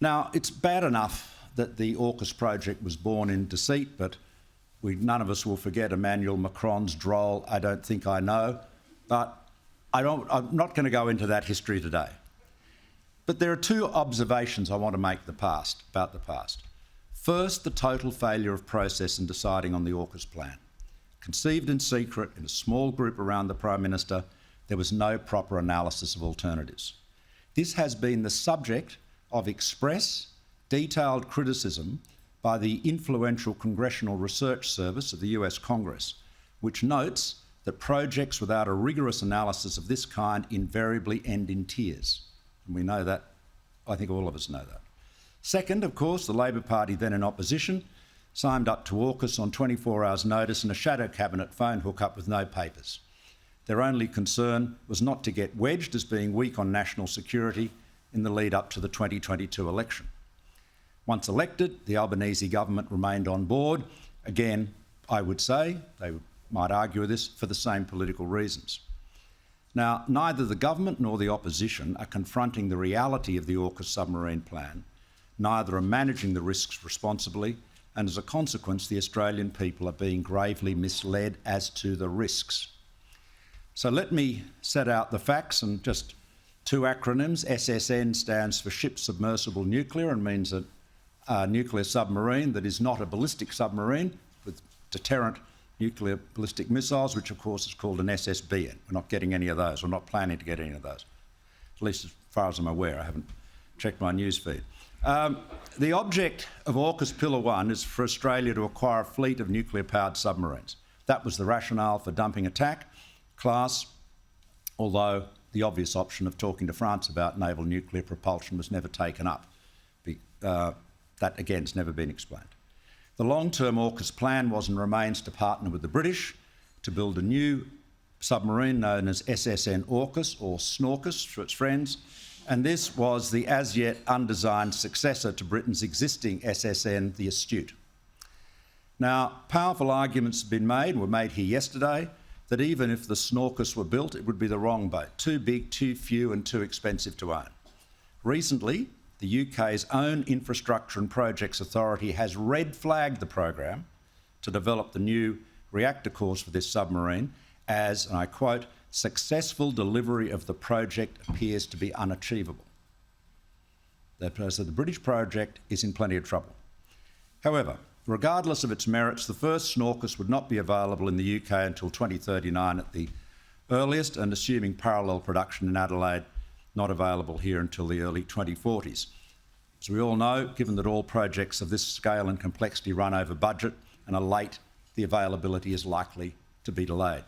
Now, it's bad enough that the AUKUS project was born in deceit, but none of us will forget Emmanuel Macron's droll "I don't think I know," but I'm not going to go into that history today. But there are two observations I want to make about the past. First, the total failure of process in deciding on the AUKUS plan. Conceived in secret in a small group around the Prime Minister, there was no proper analysis of alternatives. This has been the subject of express, detailed criticism by the influential Congressional Research Service of the US Congress, which notes that projects without a rigorous analysis of this kind invariably end in tears. And we know that. I think all of us know that. Second, of course, the Labor Party, then in opposition, signed up to AUKUS on 24 hours' notice in a shadow cabinet phone hookup with no papers. Their only concern was not to get wedged as being weak on national security in the lead up to the 2022 election. Once elected, the Albanese government remained on board. Again, I would say, they might argue this, for the same political reasons. Now, neither the government nor the opposition are confronting the reality of the AUKUS submarine plan. Neither are managing the risks responsibly, and as a consequence, the Australian people are being gravely misled as to the risks. So let me set out the facts, and just two acronyms. SSN stands for Ship Submersible Nuclear and means a nuclear submarine that is not a ballistic submarine with deterrent nuclear ballistic missiles, which of course is called an SSBN. We're not getting any of those. We're not planning to get any of those, at least as far as I'm aware. I haven't checked my news feed. The object of AUKUS Pillar 1 is for Australia to acquire a fleet of nuclear-powered submarines. That was the rationale for dumping attack class, although the obvious option of talking to France about naval nuclear propulsion was never taken up. That, again, has never been explained. The long-term AUKUS plan was and remains to partner with the British to build a new submarine known as SSN AUKUS, or SNORKUS for its friends, and this was the as-yet undesigned successor to Britain's existing SSN, the Astute. Now, powerful arguments have been made, and were made here yesterday, that even if the SNORKUS were built, it would be the wrong boat, too big, too few and too expensive to own. Recently, the UK's own Infrastructure and Projects Authority has red-flagged the program to develop the new reactor cores for this submarine as, and I quote, "successful delivery of the project appears to be unachievable." So the British project is in plenty of trouble. However, regardless of its merits, the first SNORKUS would not be available in the UK until 2039 at the earliest, and assuming parallel production in Adelaide, not available here until the early 2040s. As we all know, given that all projects of this scale and complexity run over budget and are late, the availability is likely to be delayed.